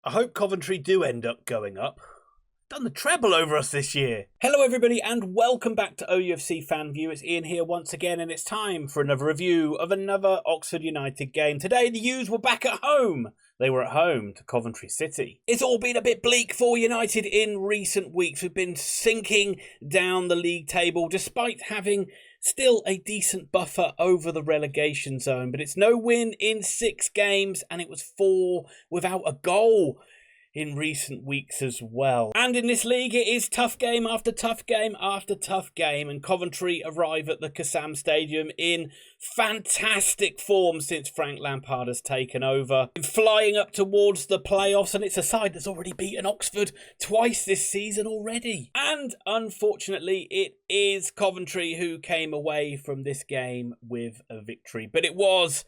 I hope Coventry do end up going up. Done the treble over us this year. Hello everybody and welcome back to OUFC Fan View. It's Ian here once again and it's time for another review of another Oxford United game. Today the U's were back at home. They were at home to Coventry City. It's all been a bit bleak for United in recent weeks. We've been sinking down the league table despite having still a decent buffer over the relegation zone. But it's no win in 6 games and it was 4 without a goal in recent weeks as well. And in this league, it is tough game after tough game after tough game, and Coventry arrive at the Kassam Stadium in fantastic form since Frank Lampard has taken over, flying up towards the playoffs, and it's a side that's already beaten Oxford twice this season already. And unfortunately, it is Coventry who came away from this game with a victory, but it was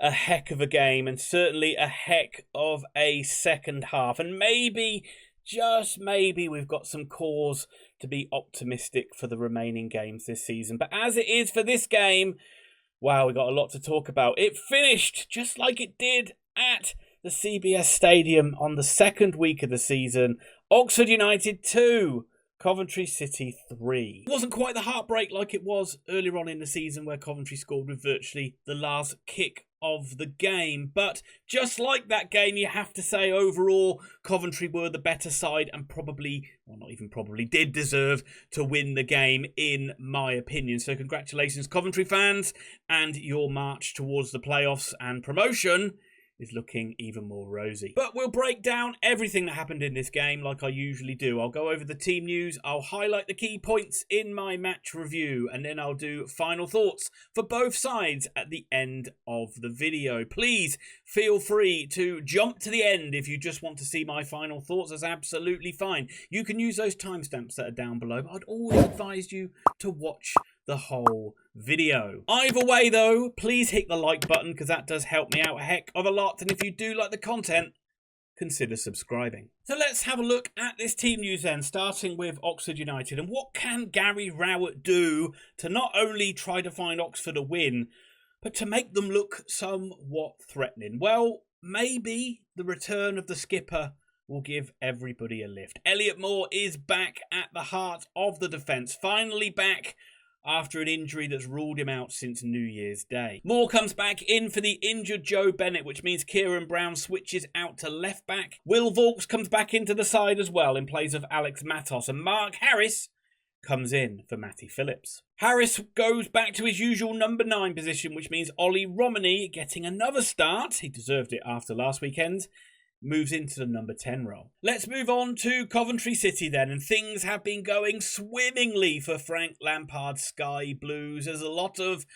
a heck of a game and certainly a heck of a second half. And maybe, just maybe, we've got some cause to be optimistic for the remaining games this season. But as it is for this game, wow, we got a lot to talk about. It finished just like it did at the CBS Stadium on the second week of the season. Oxford United 2. Coventry City 3. It wasn't quite the heartbreak like it was earlier on in the season where Coventry scored with virtually the last kick of the game. But just like that game, you have to say overall Coventry were the better side and probably, well not even probably, did deserve to win the game in my opinion. So congratulations Coventry fans, and your march towards the playoffs and promotion is looking even more rosy. But we'll break down everything that happened in this game like I usually do. I'll go over the team news, I'll highlight the key points in my match review, and then I'll do final thoughts for both sides at the end of the video. Please feel free to jump to the end if you just want to see my final thoughts. That's absolutely fine. You can use those timestamps that are down below, but I'd always advise you to watch the whole video. Either way though, please hit the like button because that does help me out a heck of a lot, and if you do like the content, consider subscribing. So let's have a look at this team news then, starting with Oxford United. And what can Gary Rowett do to not only try to find Oxford a win, but to make them look somewhat threatening? Well, maybe the return of the skipper will give everybody a lift. Elliott Moore is back at the heart of the defence, finally back after an injury that's ruled him out since New Year's Day. Moore comes back in for the injured Joe Bennett, which means Kieran Brown switches out to left back. Will Vaulks comes back into the side as well in place of Alex Matos, and Mark Harris comes in for Matty Phillips. Harris goes back to his usual number 9 position, which means Ole Romeny getting another start. He deserved it after last weekend. Moves into the number 10 role. Let's move on to Coventry City then, and things have been going swimmingly for Frank Lampard's Sky Blues. There's a lot of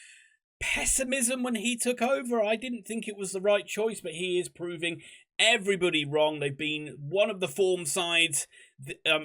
pessimism when he took over. I didn't think it was the right choice, but he is proving everybody wrong. They've been one of the form sides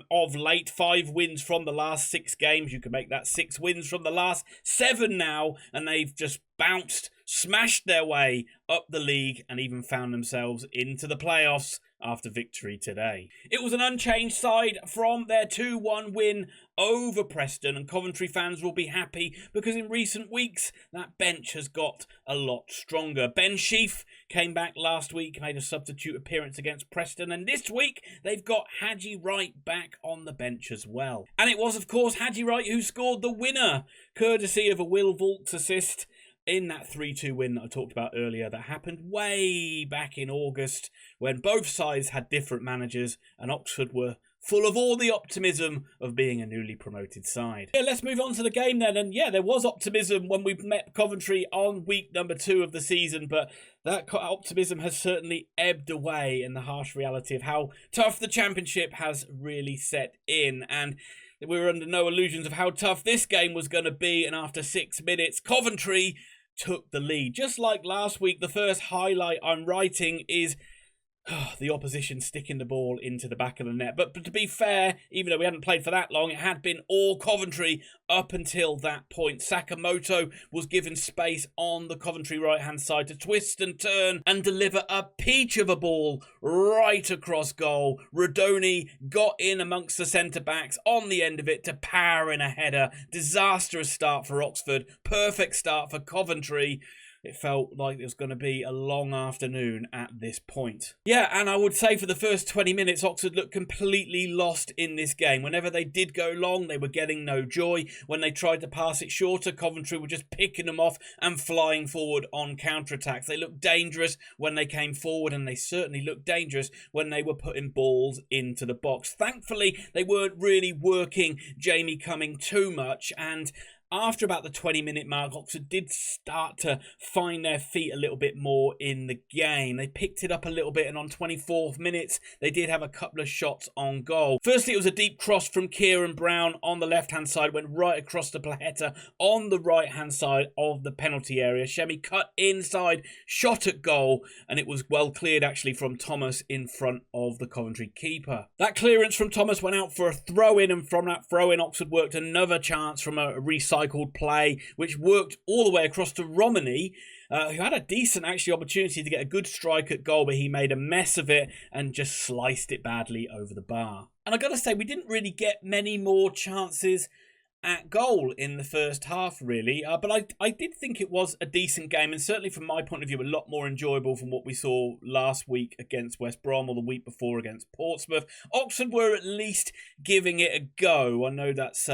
of late. 5 wins from the last 6 games. You can make that 6 wins from the last 7 now, and they've just bounced, smashed their way up the league and even found themselves into the playoffs after victory today. It was an unchanged side from their 2-1 win over Preston, and Coventry fans will be happy because in recent weeks that bench has got a lot stronger. Ben Sheaf came back last week, made a substitute appearance against Preston, and this week they've got Haji Wright back on the bench as well. And it was of course Haji Wright who scored the winner, courtesy of a Will Vaulks assist in that 3-2 win that I talked about earlier that happened way back in August when both sides had different managers and Oxford were full of all the optimism of being a newly promoted side. Yeah, let's move on to the game then. And yeah, there was optimism when we met Coventry on week number 2 of the season, but that optimism has certainly ebbed away in the harsh reality of how tough the Championship has really set in. And we were under no illusions of how tough this game was going to be, and after 6 minutes, Coventry took the lead. Just like last week, the first highlight I'm writing is the opposition sticking the ball into the back of the net. But to be fair, even though we hadn't played for that long, it had been all Coventry up until that point. Sakamoto was given space on the Coventry right-hand side to twist and turn and deliver a peach of a ball right across goal. Rudoni got in amongst the centre-backs on the end of it to power in a header. Disastrous start for Oxford. Perfect start for Coventry. It felt like it was going to be a long afternoon at this point. Yeah, and I would say for the first 20 minutes, Oxford looked completely lost in this game. Whenever they did go long, they were getting no joy. When they tried to pass it shorter, Coventry were just picking them off and flying forward on counter-attacks. They looked dangerous when they came forward, and they certainly looked dangerous when they were putting balls into the box. Thankfully, they weren't really working Jamie Cumming too much, and after about the 20-minute mark, Oxford did start to find their feet a little bit more in the game. They picked it up a little bit, and on 24th minutes, they did have a couple of shots on goal. Firstly, it was a deep cross from Kieran Brown on the left-hand side, went right across to Plaheta on the right-hand side of the penalty area. Shemi cut inside, shot at goal, and it was well cleared actually from Thomas in front of the Coventry keeper. That clearance from Thomas went out for a throw-in, and from that throw-in, Oxford worked another chance from a recycled play, which worked all the way across to Romeny, who had a decent actually opportunity to get a good strike at goal, but he made a mess of it and just sliced it badly over the bar. And I gotta say, we didn't really get many more chances at goal in the first half, really, but I did think it was a decent game, and certainly from my point of view a lot more enjoyable from what we saw last week against West Brom or the week before against Portsmouth. Oxford were at least giving it a go. I know that's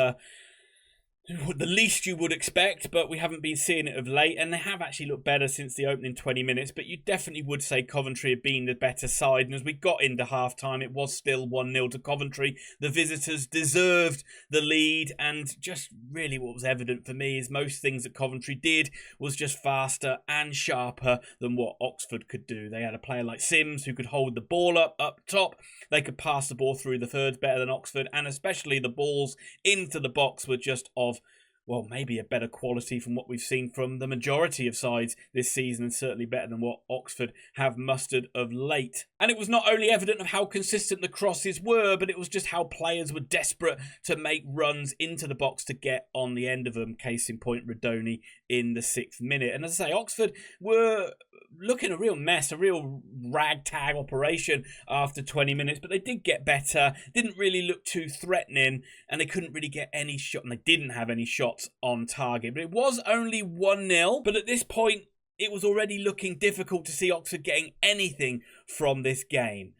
the least you would expect, but we haven't been seeing it of late, and they have actually looked better since the opening 20 minutes, but you definitely would say Coventry had been the better side, and as we got into half-time, it was still 1-0 to Coventry. The visitors deserved the lead, and just really what was evident for me is most things that Coventry did was just faster and sharper than what Oxford could do. They had a player like Sims who could hold the ball up top, they could pass the ball through the thirds better than Oxford, and especially the balls into the box were just of, well, maybe a better quality from what we've seen from the majority of sides this season, and certainly better than what Oxford have mustered of late. And it was not only evident of how consistent the crosses were, but it was just how players were desperate to make runs into the box to get on the end of them. Case in point, Rudoni in the 6th minute. And as I say, Oxford were looking a real mess, a real ragtag operation after 20 minutes, but they did get better, didn't really look too threatening, and they couldn't really get any shot, and they didn't have any shots on target. But it was only 1-0, but at this point, it was already looking difficult to see Oxford getting anything from this game.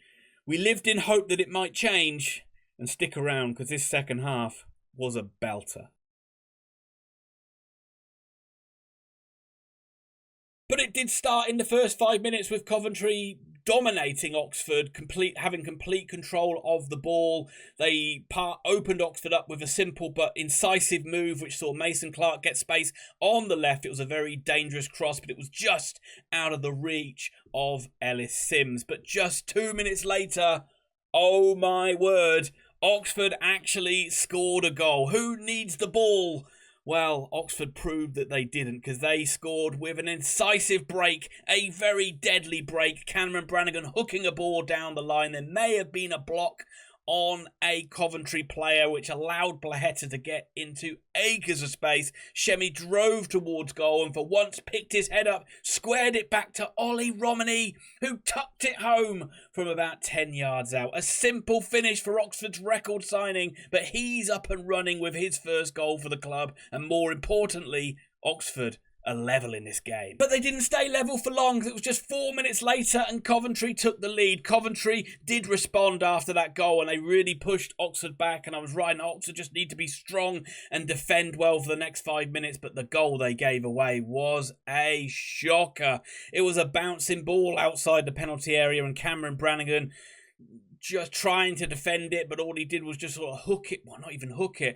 We lived in hope that it might change, and stick around, because this second half was a belter. But it did start in the first 5 minutes with Coventry dominating Oxford, having complete control of the ball. They opened Oxford up with a simple but incisive move, which saw Mason Clarke get space on the left. It was a very dangerous cross, but it was just out of the reach of Ellis Sims. But just 2 minutes later, oh my word, Oxford actually scored a goal. Who needs the ball? Well, Oxford proved that they didn't, because they scored with an incisive break, a very deadly break. Cameron Brannigan hooking a ball down the line. There may have been a block on a Coventry player, which allowed Plaheta to get into acres of space. Shemi drove towards goal and for once picked his head up, squared it back to Ole Romeny, who tucked it home from about 10 yards out. A simple finish for Oxford's record signing, but he's up and running with his first goal for the club, and more importantly, Oxford a level in this game. But they didn't stay level for long. It was just 4 minutes later and Coventry took the lead. Coventry did respond after that goal, and they really pushed Oxford back, and I was right, Oxford just need to be strong and defend well for the next 5 minutes, but the goal they gave away was a shocker. It was a bouncing ball outside the penalty area, and Cameron Brannigan just trying to defend it, but all he did was just sort of hook it, well, not even hook it,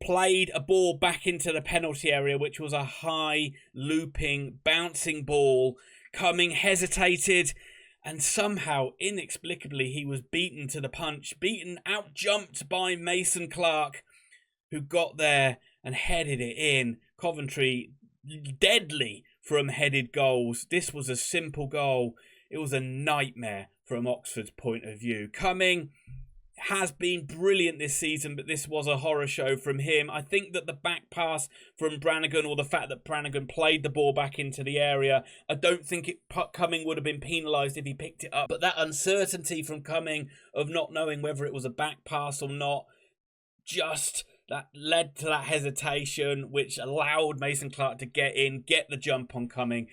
played a ball back into the penalty area, which was a high, looping, bouncing ball. Cumming hesitated, and somehow, inexplicably, he was beaten to the punch, out-jumped by Mason Clarke, who got there and headed it in. Coventry, deadly from headed goals. This was a simple goal. It was a nightmare from Oxford's point of view. Cumming has been brilliant this season, but this was a horror show from him. I think that the back pass from Brannigan, or the fact that Brannigan played the ball back into the area, I don't think Cumming would have been penalised if he picked it up. But that uncertainty from Cumming of not knowing whether it was a back pass or not just that led to that hesitation, which allowed Mason Clarke to get in, get the jump on Cumming,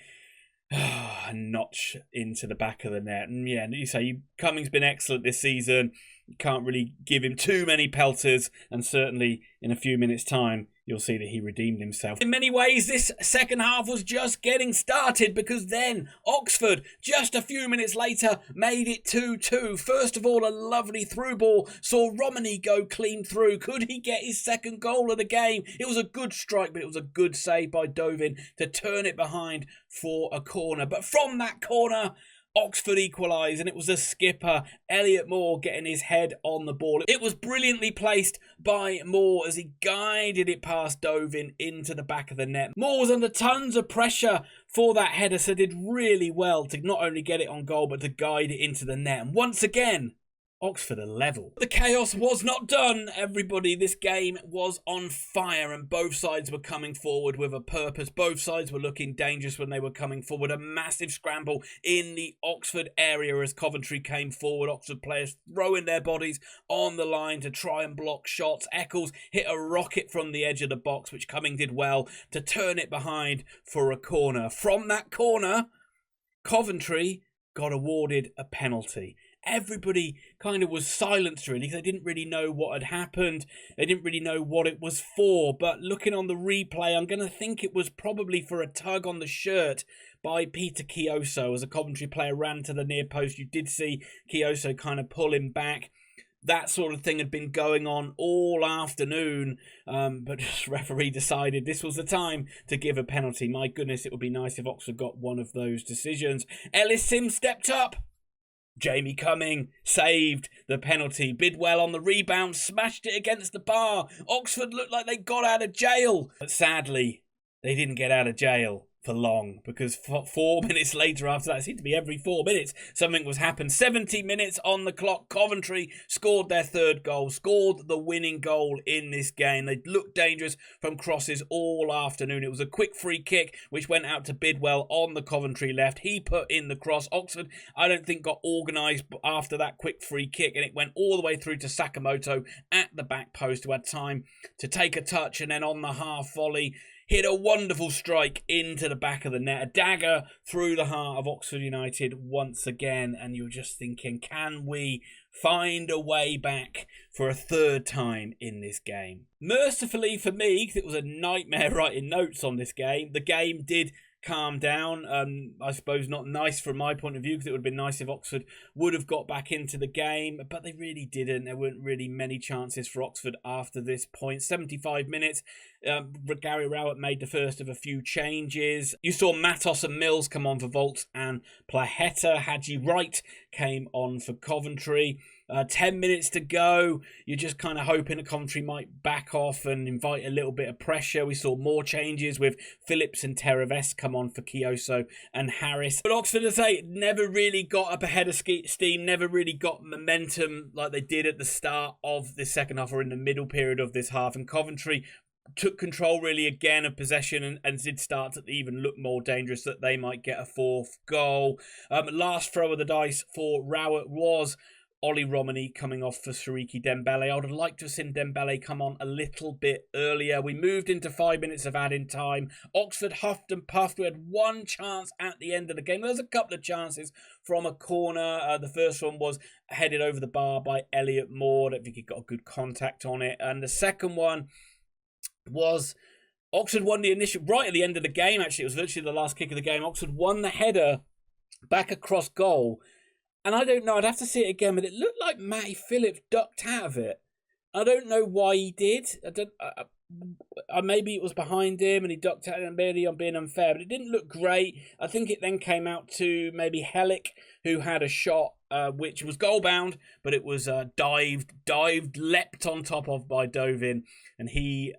a notch into the back of the net. And yeah, you say Cumming's been excellent this season. You can't really give him too many pelters, and certainly in a few minutes' time, you'll see that he redeemed himself. In many ways, this second half was just getting started, because then Oxford, just a few minutes later, made it 2-2. First of all, a lovely through ball saw Romeny go clean through. Could he get his second goal of the game? It was a good strike, but it was a good save by Dovin to turn it behind for a corner. But from that corner, Oxford equalised, and it was the skipper, Elliott Moore, getting his head on the ball. It was brilliantly placed by Moore as he guided it past Dovin into the back of the net. Moore was under tons of pressure for that header, so did really well to not only get it on goal, but to guide it into the net. And once again, Oxford are level. The chaos was not done, everybody. This game was on fire, and both sides were coming forward with a purpose. Both sides were looking dangerous when they were coming forward. A massive scramble in the Oxford area as Coventry came forward. Oxford players throwing their bodies on the line to try and block shots. Eccles hit a rocket from the edge of the box, which Cumming did well to turn it behind for a corner. From that corner, Coventry got awarded a penalty. Everybody kind of was silenced, really, because they didn't really know what had happened. They didn't really know what it was for. But looking on the replay, I'm going to think it was probably for a tug on the shirt by Peter Kioso. As a Coventry player ran to the near post, you did see Kioso kind of pull him back. That sort of thing had been going on all afternoon, but the referee decided this was the time to give a penalty. My goodness, it would be nice if Oxford got one of those decisions. Ellis Sims stepped up. Jamie Cumming saved the penalty. Bidwell on the rebound, smashed it against the bar. Oxford looked like they got out of jail. But sadly, they didn't get out of jail for long, because 4 minutes later after that, it seemed to be every 4 minutes, something was happened. 70 minutes on the clock. Coventry scored their third goal, scored the winning goal in this game. They looked dangerous from crosses all afternoon. It was a quick free kick, which went out to Bidwell on the Coventry left. He put in the cross. Oxford, I don't think, got organised after that quick free kick, and it went all the way through to Sakamoto at the back post, who had time to take a touch, and then on the half volley, hit a wonderful strike into the back of the net. A dagger through the heart of Oxford United once again. And you're just thinking, can we find a way back for a third time in this game? Mercifully for me, because it was a nightmare writing notes on this game, the game did calm down. I suppose not nice from my point of view, because it would have been nice if Oxford would have got back into the game, but they really didn't. There weren't really many chances for Oxford after this point. 75 minutes, Gary Rowett made the first of a few changes. You saw Matos and Mills come on for Volts and Plaheta. Hadji Wright came on for Coventry. 10 minutes to go. You're just kind of hoping that Coventry might back off and invite a little bit of pressure. We saw more changes with Phillips and Teraves come on for Kioso and Harris. But Oxford, as I say, never really got up ahead of steam, never really got momentum like they did at the start of the second half or in the middle period of this half. And Coventry took control really again of possession and did start to even look more dangerous, that they might get a fourth goal. Last throw of the dice for Rowett was Ole Romeny coming off for Siriki Dembele. I would have liked to have seen Dembele come on a little bit earlier. We moved into 5 minutes of added time. Oxford huffed and puffed. We had one chance at the end of the game. There was a couple of chances from a corner. The first one was headed over the bar by Elliott Moore. I don't think he got a good contact on it. And the second one was Oxford won the initial, right at the end of the game, actually. It was virtually the last kick of the game. Oxford won the header back across goal. And I don't know, I'd have to see it again, but it looked like Matty Phillips ducked out of it. I don't know why he did. Maybe it was behind him and he ducked out, and maybe I'm being unfair, but it didn't look great. I think it then came out to maybe Hellick, who had a shot which was goal bound, but it was leapt on top of by Dovin, and he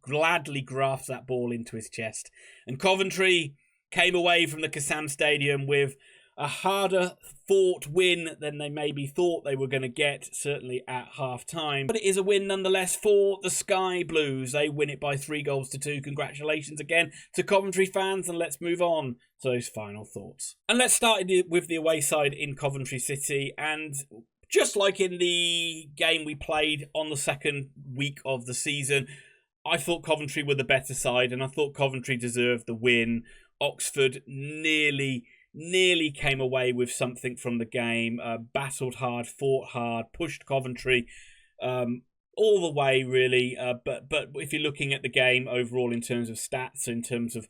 gladly grafts that ball into his chest. And Coventry came away from the Kassam Stadium with a harder fought win than they maybe thought they were going to get, certainly at half-time. But it is a win nonetheless for the Sky Blues. They win it by 3-2. Congratulations again to Coventry fans, and let's move on to those final thoughts. And let's start with the away side in Coventry City, and Just like in the game we played on the second week of the season, I thought Coventry were the better side, and I thought Coventry deserved the win. Oxford nearly came away with something from the game, battled hard, fought hard, pushed Coventry all the way, really. But if you're looking at the game overall in terms of stats, in terms of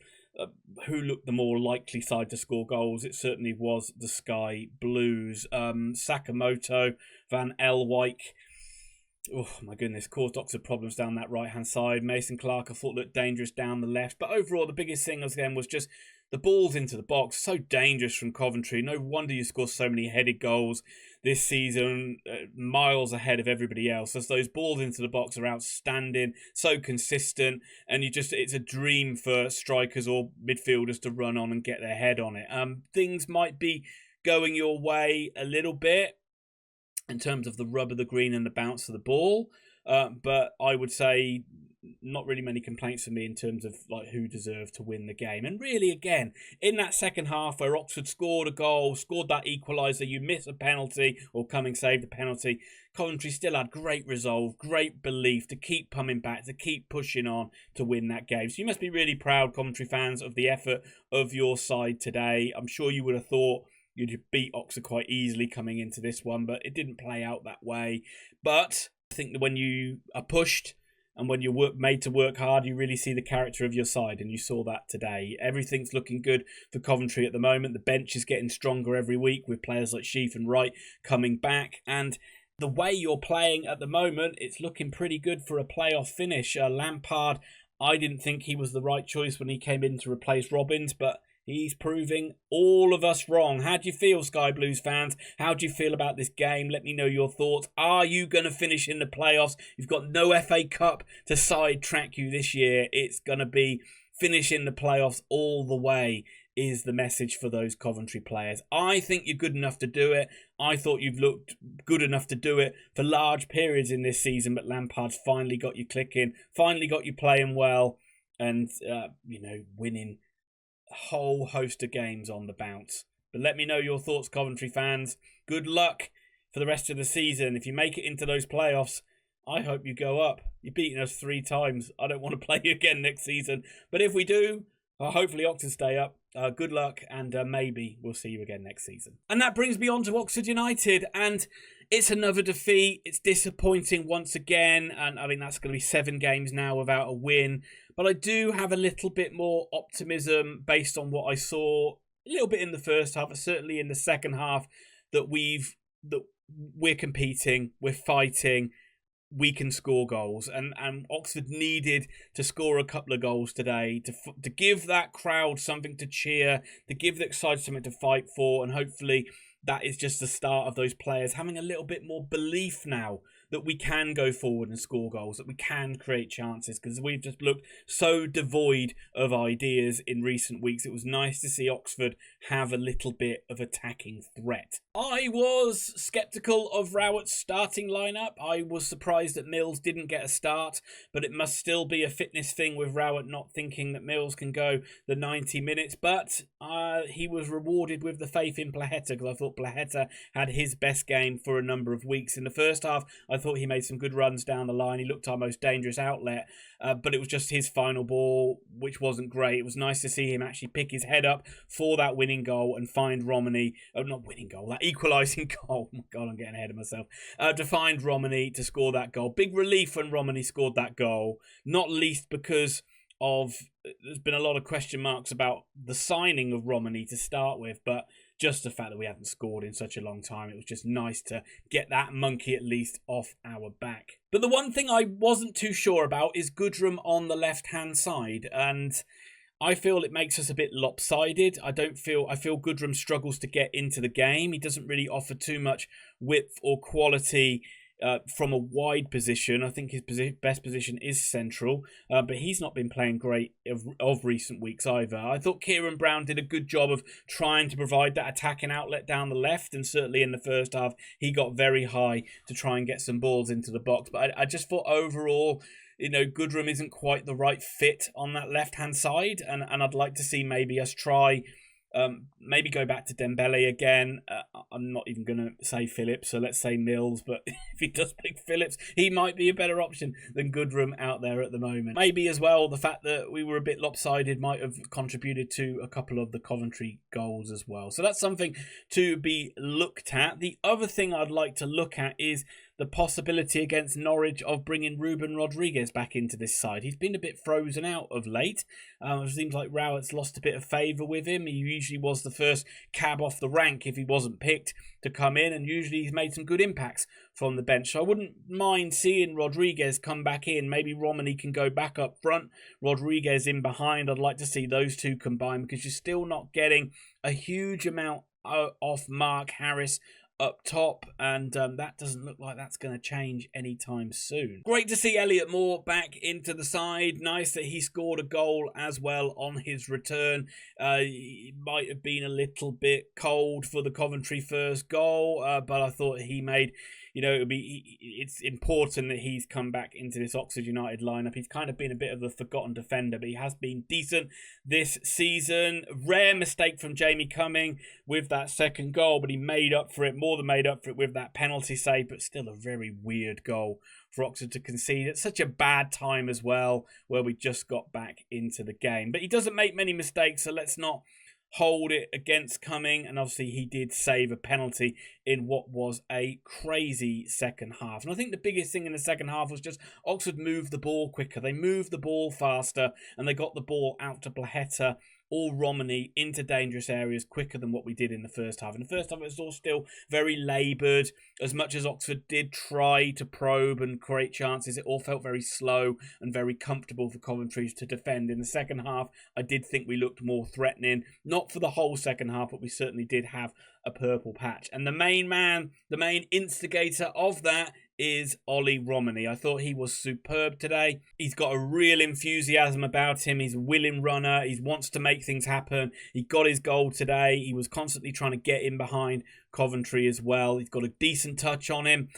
who looked the more likely side to score goals, it certainly was the Sky Blues. Sakamoto, Van Elwyk, oh my goodness, caused Oxford problems down that right-hand side. Mason Clarke, I thought, looked dangerous down the left. But overall, the biggest thing again was just the balls into the box. So dangerous from Coventry. No wonder you score so many headed goals this season, miles ahead of everybody else, as those balls into the box are outstanding, so consistent, and it's a dream for strikers or midfielders to run on and get their head on it. Things might be going your way a little bit in terms of the rub of the green and the bounce of the ball, but I would say not really many complaints for me in terms of like who deserved to win the game. And really, again, in that second half where Oxford scored a goal, scored that equaliser, you miss a penalty, or Cumming saved the penalty, Coventry still had great resolve, great belief to keep coming back, to keep pushing on to win that game. So you must be really proud, Coventry fans, of the effort of your side today. I'm sure you would have thought you'd beat Oxford quite easily coming into this one, but it didn't play out that way. But I think that when you are pushed and when you're made to work hard, you really see the character of your side, and you saw that today. Everything's looking good for Coventry at the moment. The bench is getting stronger every week with players like Sheaf and Wright coming back, and the way you're playing at the moment, it's looking pretty good for a playoff finish. Lampard, I didn't think he was the right choice when he came in to replace Robbins, but he's proving all of us wrong. How do you feel, Sky Blues fans? How do you feel about this game? Let me know your thoughts. Are you going to finish in the playoffs? You've got no FA Cup to sidetrack you this year. It's going to be finish in the playoffs all the way is the message for those Coventry players. I think you're good enough to do it. I thought you've looked good enough to do it for large periods in this season, but Lampard's finally got you clicking, finally got you playing well, and, winning whole host of games on the bounce. But let me know your thoughts, Coventry fans. Good luck for the rest of the season. If you make it into those playoffs, I hope you go up. You've beaten us 3 times. I don't want to play you again next season. But if we do, hopefully Oxford stay up. Good luck, and maybe we'll see you again next season. And that brings me on to Oxford United, and it's another defeat. It's disappointing once again, and I mean that's going to be 7 games now without a win. But I do have a little bit more optimism based on what I saw a little bit in the first half, but certainly in the second half, that we're competing, we're fighting, we can score goals, and Oxford needed to score a couple of goals today to give that crowd something to cheer, to give the side something to fight for, and hopefully that is just the start of those players having a little bit more belief now that we can go forward and score goals, that we can create chances, because we've just looked so devoid of ideas in recent weeks. It was nice to see Oxford have a little bit of attacking threat. I was sceptical of Rowett's starting lineup. I was surprised that Mills didn't get a start, but it must still be a fitness thing with Rowett not thinking that Mills can go the 90 minutes. But he was rewarded with the faith in Plaheta, because I thought Plaheta had his best game for a number of weeks. In the first half, I thought he made some good runs down the line. He looked our most dangerous outlet, but it was just his final ball, which wasn't great. It was nice to see him actually pick his head up for that winning goal and find Romeny, not winning goal, that equalising goal. Oh my God, I'm getting ahead of myself. To find Romeny to score that goal. Big relief when Romeny scored that goal, not least because there's been a lot of question marks about the signing of Romeny to start with, but just the fact that we haven't scored in such a long time, it was just nice to get that monkey at least off our back. But the one thing I wasn't too sure about is Goodrum on the left-hand side, and I feel it makes us a bit lopsided. I feel Goodrum struggles to get into the game. He doesn't really offer too much width or quality from a wide position. I think his best position is central, but he's not been playing great of recent weeks either. I thought Kieran Brown did a good job of trying to provide that attacking outlet down the left, and certainly in the first half he got very high to try and get some balls into the box. But I just thought overall, Goodrum isn't quite the right fit on that left-hand side, and I'd like to see maybe us try Maybe go back to Dembele again. I'm not even going to say Phillips, so let's say Mills. But if he does pick Phillips, he might be a better option than Goodrum out there at the moment. Maybe as well, the fact that we were a bit lopsided might have contributed to a couple of the Coventry goals as well. So that's something to be looked at. The other thing I'd like to look at is the possibility against Norwich of bringing Ruben Rodriguez back into this side. He's been a bit frozen out of late. It seems like Rowett's lost a bit of favour with him. He usually was the first cab off the rank if he wasn't picked to come in, and usually he's made some good impacts from the bench. So I wouldn't mind seeing Rodriguez come back in. Maybe Romeny can go back up front, Rodriguez in behind. I'd like to see those two combine, because you're still not getting a huge amount off Mark Harris up top, and that doesn't look like that's going to change anytime soon. Great to see Elliott Moore back into the side. Nice that he scored a goal as well on his return. He might have been a little bit cold for the Coventry first goal, but I thought he made, it's important that he's come back into this Oxford United lineup. He's kind of been a bit of a forgotten defender, but he has been decent this season. Rare mistake from Jamie Cumming with that second goal, but he made up for it, more than made up for it with that penalty save, but still a very weird goal for Oxford to concede at such a bad time as well, where we just got back into the game. But he doesn't make many mistakes, so let's not hold it against Cumming, and obviously he did save a penalty in what was a crazy second half. And I think the biggest thing in the second half was just Oxford moved the ball quicker. They moved the ball faster, and they got the ball out to Plaheta Ole Romeny into dangerous areas quicker than what we did in the first half. In the first half, it was all still very laboured. As much as Oxford did try to probe and create chances, it all felt very slow and very comfortable for Coventry to defend. In the second half, I did think we looked more threatening. Not for the whole second half, but we certainly did have a purple patch. And the main man, the main instigator of that is Ole Romeny. I thought he was superb today. He's got a real enthusiasm about him. He's a willing runner. He wants to make things happen. He got his goal today. He was constantly trying to get in behind Coventry as well. He's got a decent touch on him.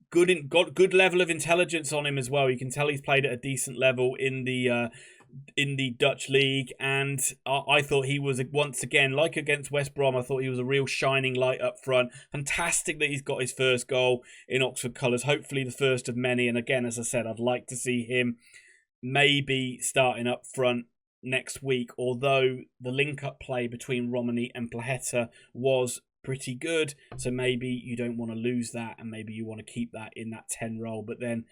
Got good level of intelligence on him as well. You can tell he's played at a decent level in the Dutch league, and I thought he was, once again, like against West Brom, I thought he was a real shining light up front. Fantastic that he's got his first goal in Oxford colours, hopefully the first of many. And again, as I said, I'd like to see him maybe starting up front next week, although the link-up play between Romeny and Plaheta was pretty good, so maybe you don't want to lose that, and maybe you want to keep that in that 10 role, but then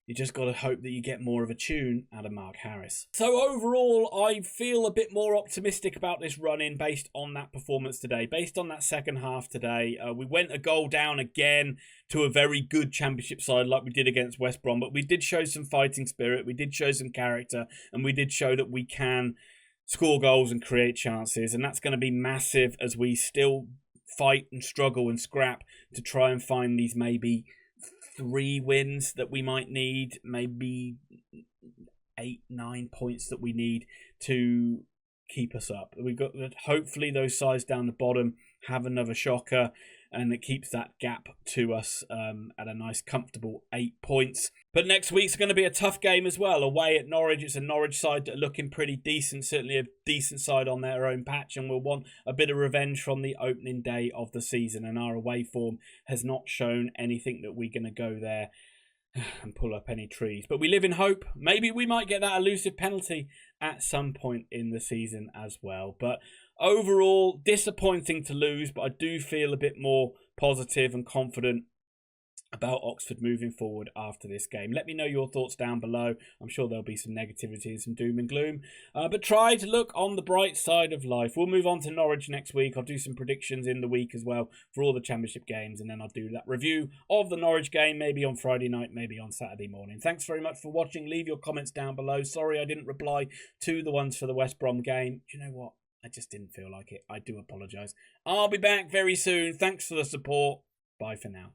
you just got to hope that you get more of a tune out of Mark Harris. So overall, I feel a bit more optimistic about this run-in based on that performance today, based on that second half today. We went a goal down again to a very good Championship side like we did against West Brom, but we did show some fighting spirit, we did show some character, and we did show that we can score goals and create chances, and that's going to be massive as we still fight and struggle and scrap to try and find these maybe 3 wins that we might need, maybe 8-9 points that we need to keep us up. We've got, hopefully those sides down the bottom have another shocker, and it keeps that gap to us at a nice comfortable 8 points. But next week's going to be a tough game as well. Away at Norwich, it's a Norwich side that are looking pretty decent, certainly a decent side on their own patch, and we'll want a bit of revenge from the opening day of the season, and our away form has not shown anything that we're going to go there and pull up any trees. But we live in hope. Maybe we might get that elusive penalty at some point in the season as well. But overall, disappointing to lose, but I do feel a bit more positive and confident about Oxford moving forward after this game. Let me know your thoughts down below. I'm sure there'll be some negativity and some doom and gloom, but try to look on the bright side of life. We'll move on to Norwich next week. I'll do some predictions in the week as well for all the Championship games, and then I'll do that review of the Norwich game maybe on Friday night, maybe on Saturday morning. Thanks very much for watching. Leave your comments down below. Sorry I didn't reply to the ones for the West Brom game. Do you know what? I just didn't feel like it. I do apologise. I'll be back very soon. Thanks for the support. Bye for now.